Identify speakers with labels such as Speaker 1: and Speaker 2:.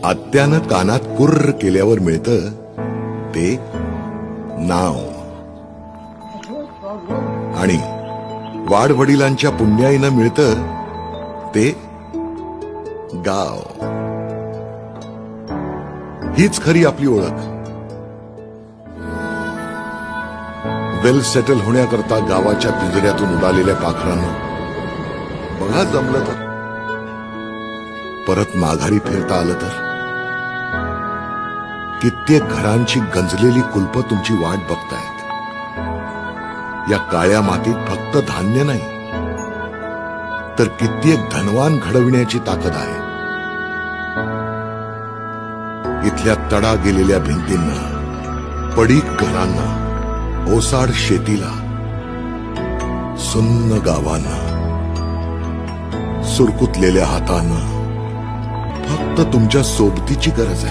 Speaker 1: आत्यानं कानात कुर्र केल्यावर मिळतं ते नाव, आणि वाडवडिलांच्या पुण्याईनं मिळतं ते गाव. हीच खरी आपली ओळख. वेल सेटल होण्याकरता गावाच्या पिंजऱ्यातून उडालेल्या पाखरांना बघा जमलं तर परत माघारी फिरता आलं तर. कित्येक घरांची गंजलेली कुलपं तुमची वाट बघतायत. या काळ्या मातीत फक्त धान्य नाही तर कित्येक धनवान घडविण्याची ताकद आहे. इथल्या तडा गेलेल्या भिंतींना, पडीक घरांना, ओसाड शेतीला, सुन्न गावांना, सुरकुतलेल्या हातांना फक्त तुमच्या सोबतीची गरज आहे.